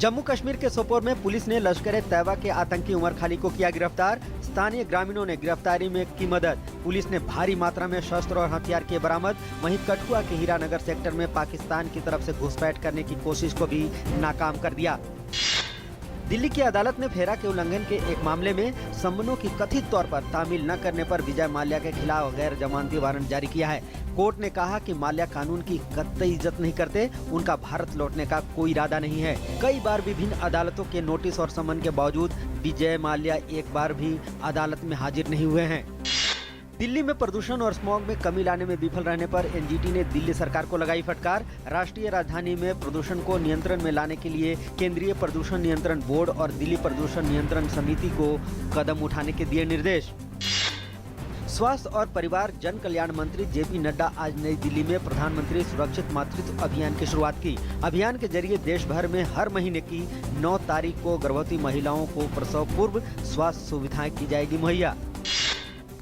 जम्मू कश्मीर के सोपोर में पुलिस ने लश्कर-ए-तैयबा के आतंकी उमर खालिद को किया गिरफ्तार। स्थानीय ग्रामीणों ने गिरफ्तारी में की मदद। पुलिस ने भारी मात्रा में शस्त्र और हथियार किए बरामद। वहीं कठुआ के हीरानगर सेक्टर में पाकिस्तान की तरफ से घुसपैठ करने की कोशिश को भी नाकाम कर दिया। दिल्ली की अदालत ने फेरा के उल्लंघन के एक मामले में समनों की कथित तौर पर तामील न करने पर विजय माल्या के खिलाफ गैर जमानती वारंट जारी किया है। कोर्ट ने कहा कि माल्या कानून की कतई इज्जत नहीं करते, उनका भारत लौटने का कोई इरादा नहीं है। कई बार विभिन्न अदालतों के नोटिस और समन के बावजूद विजय माल्या एक बार भी अदालत में हाजिर नहीं हुए हैं। दिल्ली में प्रदूषण और स्मॉग में कमी लाने में विफल रहने पर एनजीटी ने दिल्ली सरकार को लगाई फटकार। राष्ट्रीय राजधानी में प्रदूषण को नियंत्रण में लाने के लिए केंद्रीय प्रदूषण नियंत्रण बोर्ड और दिल्ली प्रदूषण नियंत्रण समिति को कदम उठाने के दिए निर्देश। स्वास्थ्य और परिवार जन कल्याण मंत्री जेपी नड्डा आज नई दिल्ली में प्रधानमंत्री सुरक्षित मातृत्व अभियान की शुरुआत की। अभियान के जरिए देश भर में हर महीने की 9 तारीख को गर्भवती महिलाओं को प्रसव पूर्व स्वास्थ्य सुविधाएं की जाएगी मुहैया।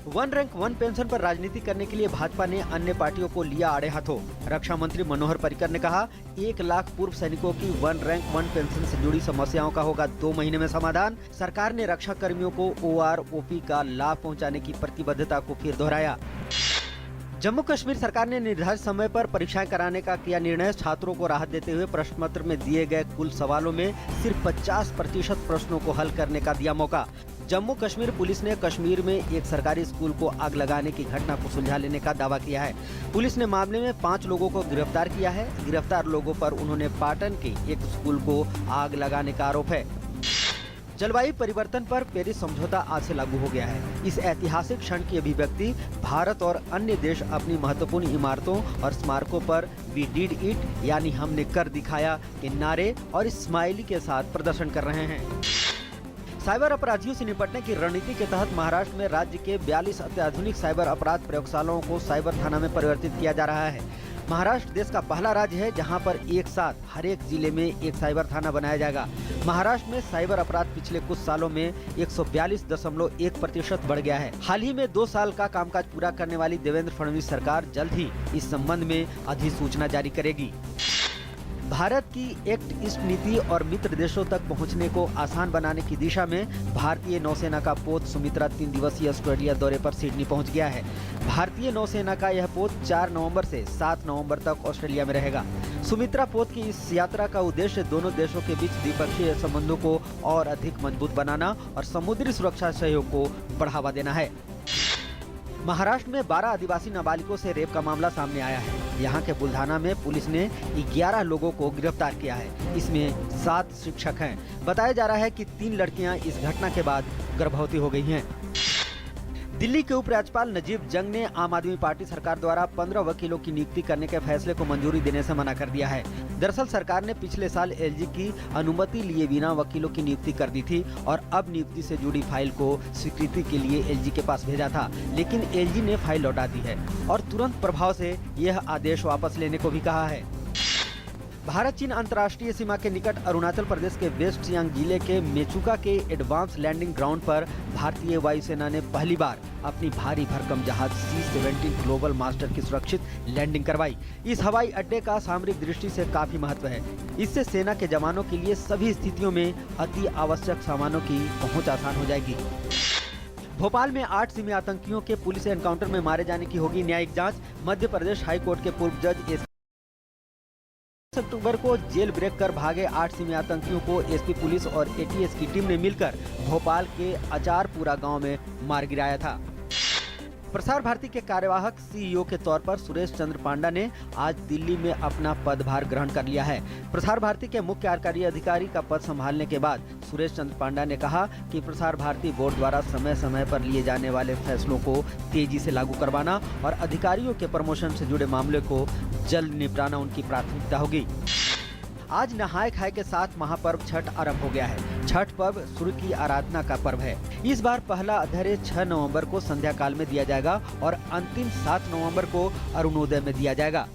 वन रैंक वन पेंशन पर राजनीति करने के लिए भाजपा ने अन्य पार्टियों को लिया आड़े हाथों। रक्षा मंत्री मनोहर पर्रिकर ने कहा, 1 लाख पूर्व सैनिकों की वन रैंक वन पेंशन से जुड़ी समस्याओं का होगा 2 महीने में समाधान। सरकार ने रक्षा कर्मियों को OROP का लाभ पहुंचाने की प्रतिबद्धता को फिर दोहराया। जम्मू कश्मीर सरकार ने निर्धारित समय पर परीक्षाएं कराने का किया निर्णय। छात्रों को राहत देते हुए प्रश्न पत्र में दिए गए कुल सवालों में सिर्फ 50% प्रश्नों को हल करने का दिया मौका। जम्मू कश्मीर पुलिस ने कश्मीर में एक सरकारी स्कूल को आग लगाने की घटना को सुलझा लेने का दावा किया है। पुलिस ने मामले में 5 लोगों को गिरफ्तार किया है। गिरफ्तार लोगों पर उन्होंने पाटन के एक स्कूल को आग लगाने का आरोप है। जलवायु परिवर्तन पर पेरिस समझौता आज से लागू हो गया है। इस ऐतिहासिक क्षण की अभिव्यक्ति भारत और अन्य देश अपनी महत्वपूर्ण इमारतों और स्मारकों पर वी डिड इट यानी हमने कर दिखाया के नारे और स्माइली के साथ प्रदर्शन कर रहे हैं। साइबर अपराधियों से निपटने की रणनीति के तहत महाराष्ट्र में राज्य के 42 अत्याधुनिक साइबर अपराध प्रयोगशालाओं को साइबर थाना में परिवर्तित किया जा रहा है। महाराष्ट्र देश का पहला राज्य है जहां पर एक साथ हर एक जिले में एक साइबर थाना बनाया जाएगा। महाराष्ट्र में साइबर अपराध पिछले कुछ सालों में 142.1% बढ़ गया है। हाल ही में 2 साल का कामकाज पूरा करने वाली देवेंद्र फडणवीस सरकार जल्द ही इस संबंध में अधिसूचना जारी करेगी। भारत की एक्ट ईस्ट नीति और मित्र देशों तक पहुंचने को आसान बनाने की दिशा में भारतीय नौसेना का पोत सुमित्रा 3 दिवसीय ऑस्ट्रेलिया दौरे पर सिडनी पहुंच गया है। भारतीय नौसेना का यह पोत 4 नवंबर से 7 नवंबर तक ऑस्ट्रेलिया में रहेगा। सुमित्रा पोत की इस यात्रा का उद्देश्य दोनों देशों के बीच द्विपक्षीय संबंधों को और अधिक मजबूत बनाना और समुद्री सुरक्षा सहयोग को बढ़ावा देना है। महाराष्ट्र में 12 आदिवासी नाबालिगों से रेप का मामला सामने आया है। यहाँ के बुल्धाना में पुलिस ने 11 लोगों को गिरफ्तार किया है। इसमें 7 शिक्षक हैं। बताया जा रहा है कि 3 लड़कियां इस घटना के बाद गर्भवती हो गई हैं। दिल्ली के उपराज्यपाल नजीब जंग ने आम आदमी पार्टी सरकार द्वारा 15 वकीलों की नियुक्ति करने के फैसले को मंजूरी देने से मना कर दिया है। दरअसल सरकार ने पिछले साल एलजी की अनुमति लिए बिना वकीलों की नियुक्ति कर दी थी और अब नियुक्ति से जुड़ी फाइल को स्वीकृति के लिए एलजी के पास भेजा था, लेकिन एलजी ने फाइल लौटा दी है और तुरंत प्रभाव से यह आदेश वापस लेने को भी कहा है। भारत चीन अंतर्राष्ट्रीय सीमा के निकट अरुणाचल प्रदेश के वेस्ट सियांग जिले के मेचुका के एडवांस लैंडिंग ग्राउंड पर भारतीय वायुसेना ने पहली बार अपनी भारी भरकम जहाज C-17 ग्लोबल मास्टर की सुरक्षित लैंडिंग करवाई। इस हवाई अड्डे का सामरिक दृष्टि से काफी महत्व है। इससे सेना के जवानों के लिए सभी स्थितियों में अति आवश्यक सामानों की पहुँच आसान हो जाएगी। भोपाल में 8 सिमी आतंकियों के पुलिस एनकाउंटर में मारे जाने की होगी न्यायिक जाँच। मध्य प्रदेश हाई कोर्ट के पूर्व जज अक्टूबर को जेल ब्रेक कर भागे 8 सिमी आतंकियों को एसपी पुलिस और एटीएस की टीम ने मिलकर भोपाल के अचारपुरा गांव में मार गिराया था। प्रसार भारती के कार्यवाहक सीईओ के तौर पर सुरेश चंद्र पांडा ने आज दिल्ली में अपना पदभार ग्रहण कर लिया है। प्रसार भारती के मुख्य कार्यकारी अधिकारी का पद संभालने के बाद सुरेश चंद्र पांडा ने कहा कि प्रसार भारती बोर्ड द्वारा समय समय पर लिए जाने वाले फैसलों को तेजी से लागू करवाना और अधिकारियों के प्रमोशन से जुड़े मामले को जल्द निपटाना उनकी प्राथमिकता होगी। आज नहाय खाए के साथ महापर्व छठ आरंभ हो गया है। छठ पर्व सूर्य की आराधना का पर्व है। इस बार पहला अर्घ्य 6 नवंबर को संध्या काल में दिया जाएगा और अंतिम 7 नवंबर को अरुणोदय में दिया जाएगा।